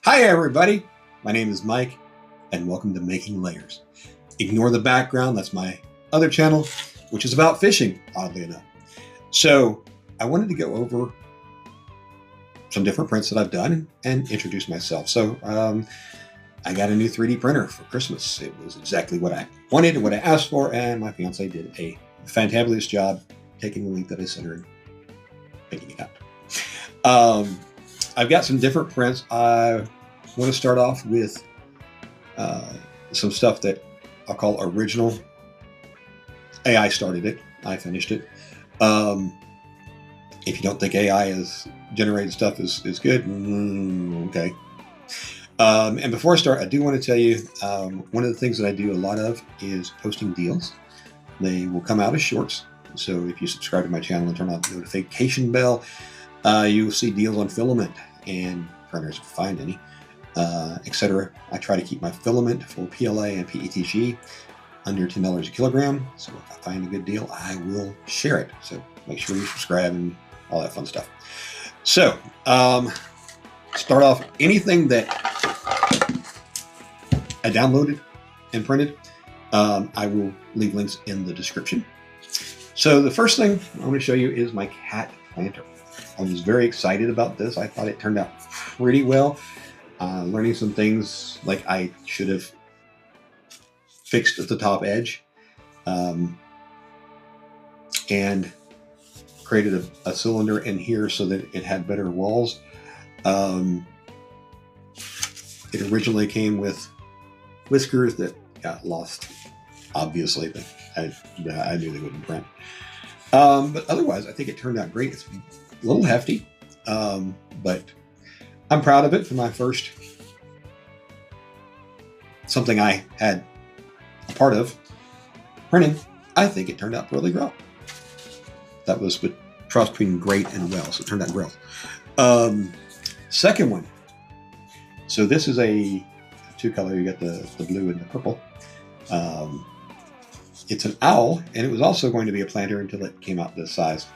Hi everybody, my name is Mike and welcome to Making Layers. Ignore the background, that's my other channel, which is about fishing, oddly enough. So I wanted to go over some different prints that I've done and introduce myself. So I got a new 3D printer for Christmas. It was exactly what I wanted and what I asked for, and my fiance did a fantabulous job taking the link that I sent her and making it out. I've got some different prints. I want to start off with some stuff that I'll call original. AI started it. I finished it. If you don't think AI is generated stuff is good, okay. And before I start, I do want to tell you, one of the things that I do a lot of is posting deals. They will come out as shorts. So if you subscribe to my channel and turn on the notification bell, you will see deals on filament and printers if you find any, etc. I try to keep my filament for PLA and PETG under $10 a kilogram. So if I find a good deal, I will share it. So make sure you subscribe and all that fun stuff. So start off anything that I downloaded and printed. I will leave links in the description. So the first thing I want to show you is my cat planter. I was very excited about this. I thought it turned out pretty well. Learning some things like I should have fixed at the top edge and created a cylinder in here so that it had better walls. It originally came with whiskers that got lost, obviously, but I knew they wouldn't print. But otherwise, I think it turned out great. It's a little hefty, but I'm proud of it for my first something I had a part of printing. I think it turned out really well. That was the cross between great and well, so it turned out well. Second one. So this is a two color. You got the blue and the purple. It's an owl, and it was also going to be a planter until it came out this size,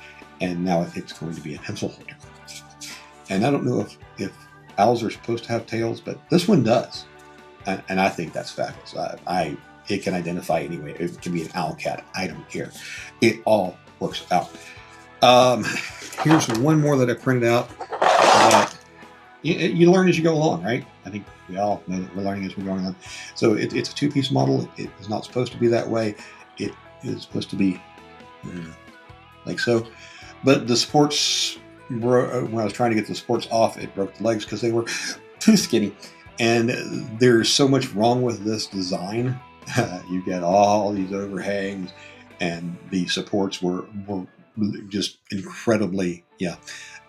and now it's going to be a pencil holder. And I don't know if owls are supposed to have tails, but this one does, and I think that's fabulous. It can identify anyway. It can be an owl cat. I don't care. It all works out. Here's one more that I printed out. You learn as you go along, right? I think we all know that we're learning as we're going along. So it's a two-piece model. It is not supposed to be that way. It is supposed to be like so. But the supports, when I was trying to get the supports off, it broke the legs because they were too skinny. And there's so much wrong with this design. You get all these overhangs, and the supports were just incredibly, yeah.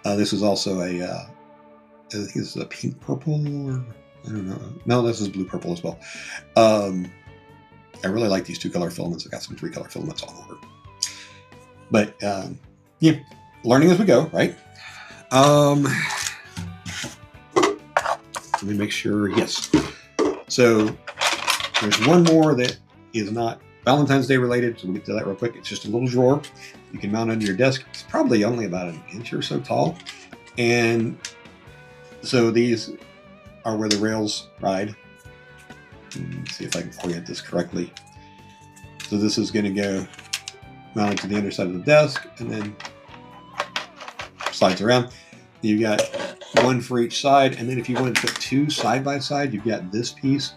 This is also a, I think this is a pink purple, or I don't know. No, this is blue purple as well. I really like these two color filaments. I got some 3-color filaments all over. But yeah, learning as we go, right? Let me make sure. Yes. So there's one more that is not Valentine's Day related, so we'll get to that real quick. It's just a little drawer you can mount under your desk. It's probably only about an inch or so tall, and so these are where the rails ride. Let's see if I can orient this correctly. So this is going to go mounted to the underside of the desk and then slides around. You've got one for each side, and then if you want to put two side by side, you've got this piece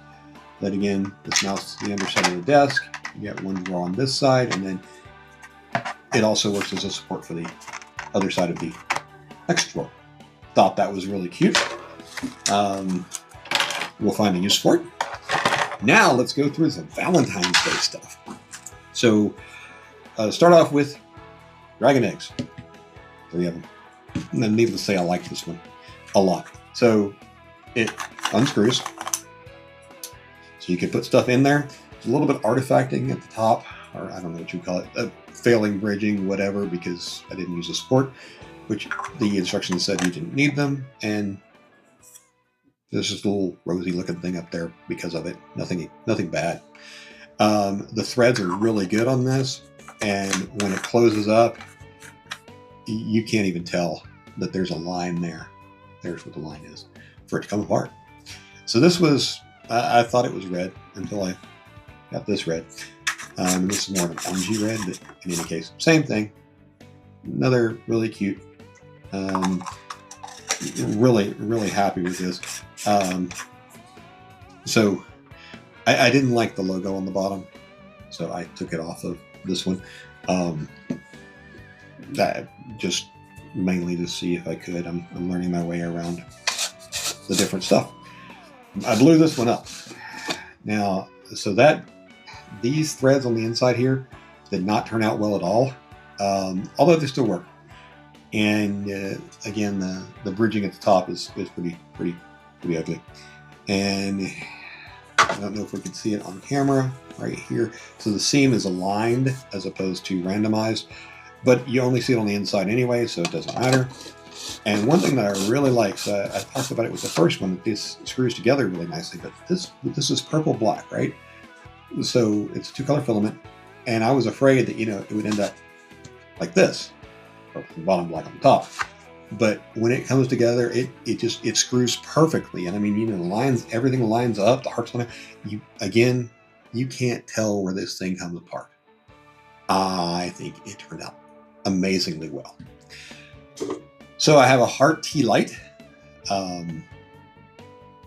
that again, this mounts to the underside of the desk. You got one drawer on this side, and then it also works as a support for the other side of the next drawer. Thought that was really cute. We'll find a use for it. Now let's go through some Valentine's Day stuff. So start off with dragon eggs. 3 of them. And then needless to say, I like this one a lot. So it unscrews. So you can put stuff in there. It's a little bit artifacting at the top, or I don't know what you call it, failing bridging, whatever, because I didn't use a support, which the instructions said you didn't need them. And there's this little rosy looking thing up there because of it. Nothing bad. The threads are really good on this, and when it closes up, you can't even tell that there's a line there. There's what the line is for it to come apart. So this was, I thought it was red until I got this red. And this is more of an orangey red, but in any case, same thing. Another really cute. Really happy with this. So I didn't like the logo on the bottom, so I took it off of this one. That just mainly to see if I could. I'm learning my way around the different stuff. I blew this one up. Now, so that these threads on the inside here did not turn out well at all, although they still work. And again, the bridging at the top is pretty ugly. And I don't know if we can see it on camera right here. So the seam is aligned as opposed to randomized, but you only see it on the inside anyway, so it doesn't matter. And one thing that I really like, so I talked about it with the first one, that this screws together really nicely, but this is purple black, right? So it's a 2-color filament, and I was afraid that, it would end up like this, purple on the bottom, black on the top. But when it comes together, it screws perfectly. And I mean, the lines, everything lines up, the hearts on it. You can't tell where this thing comes apart. I think it turned out amazingly well. So I have a heart tea light.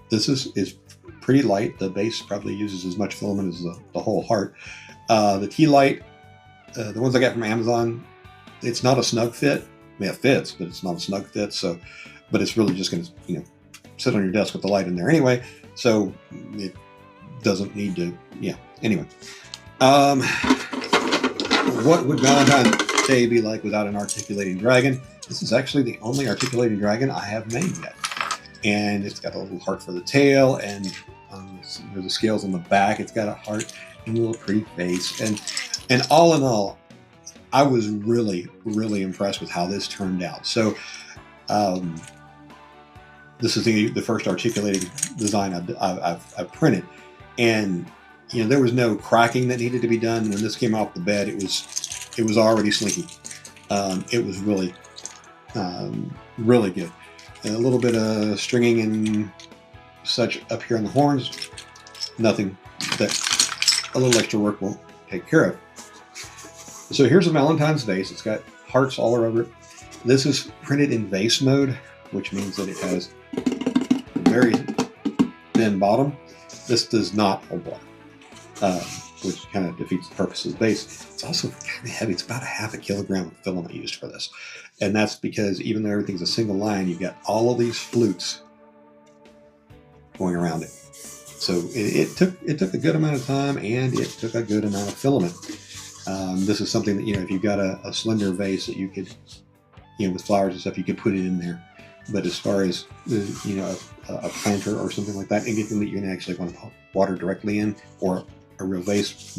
This is pretty light. The base probably uses as much filament as the whole heart. The tea light, the ones I got from Amazon, it's not a snug fit. I mean, it fits, but it's not a snug fit. So, but it's really just going to, sit on your desk with the light in there anyway. So it doesn't need to, Anyway, what would Valentine's Day be like without an articulating dragon? This is actually the only articulating dragon I have made yet. And it's got a little heart for the tail, and there's the scales on the back. It's got a heart and a little pretty face. And all in all, I was really impressed with how this turned out. So this is the first articulating design I've printed. And there was no cracking that needed to be done. When this came off the bed, it was already slinky. It was really good. And a little bit of stringing and such up here on the horns. Nothing that a little extra work won't take care of. So here's a Valentine's vase. It's got hearts all over it. This is printed in vase mode, which means that it has a very thin bottom. This does not hold water, which kind of defeats the purpose of the base. It's also kind of heavy. It's about 0.5 kilogram of filament used for this. And that's because even though everything's a single line, you've got all of these flutes going around it. So it took a good amount of time, and it took a good amount of filament. This is something that, if you've got a slender vase that you could, with flowers and stuff, you could put it in there. But as far as, a planter or something like that, anything that you're going to actually want to put water directly in, or a real vase,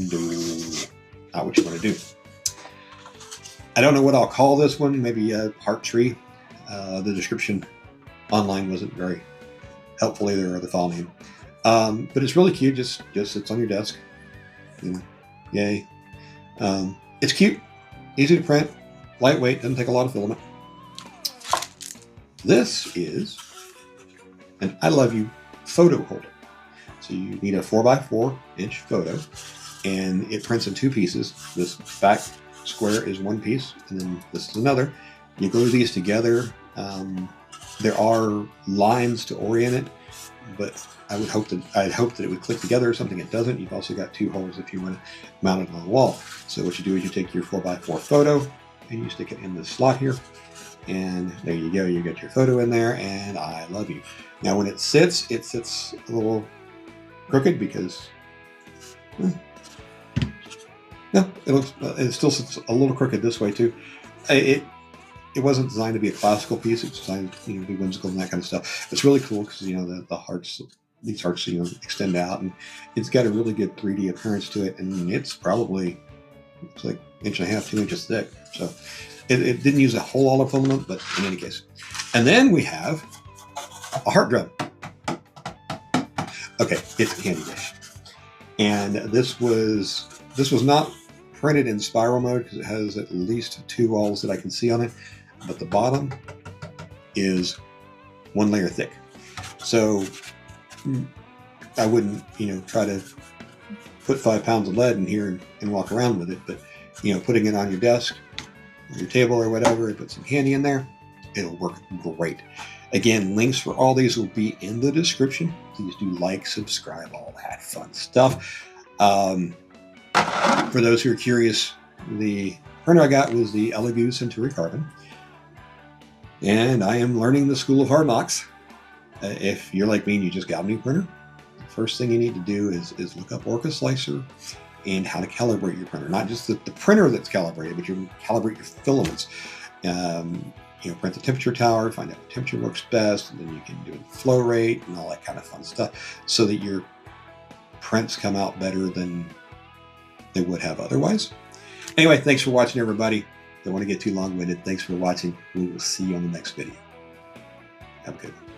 not what you want to do. I don't know what I'll call this one, maybe a heart tree. The description online wasn't very helpful either, or the file name. But it's really cute, just sits on your desk. Yay. It's cute, easy to print, lightweight, doesn't take a lot of filament. This is an I Love You photo holder. So you need a 4x4 inch photo, and it prints in 2 pieces. This back square is one piece, and then this is another. You glue these together. There are lines to orient it, but I'd hope that it would click together or something. It doesn't. You've also got 2 holes if you want to mount it on the wall. So what you do is you take your 4x4 photo and you stick it in this slot here, and there you go. You get your photo in there, and I love you. Now when it sits a little crooked because it still sits a little crooked this way too. It wasn't designed to be a classical piece. It's designed to be whimsical and that kind of stuff. It's really cool because the hearts, these hearts extend out, and it's got a really good 3D appearance to it. And it's probably, looks like 1.5 inches, 2 inches thick. So it didn't use a whole lot of filament, but in any case. And then we have a heart drum. Okay, it's a candy dish, and this was not printed in spiral mode because it has at least 2 walls that I can see on it, but the bottom is 1 layer thick. So I wouldn't, try to put 5 pounds of lead in here and walk around with it. But, putting it on your desk or your table or whatever, and put some candy in there, it'll work great. Again, links for all these will be in the description. Please do like, subscribe, all that fun stuff. For those who are curious, the printer I got was the Elegoo Centuri Carbon. And I am learning the School of Hard Knocks. If you're like me and you just got a new printer, the first thing you need to do is look up Orca Slicer and how to calibrate your printer. Not just the printer that's calibrated, but you calibrate your filaments. Print the temperature tower, find out what temperature works best, and then you can do the flow rate and all that kind of fun stuff so that your prints come out better than they would have otherwise. Anyway, thanks for watching, everybody. Don't want to get too long-winded. Thanks for watching. We will see you on the next video. Have a good one.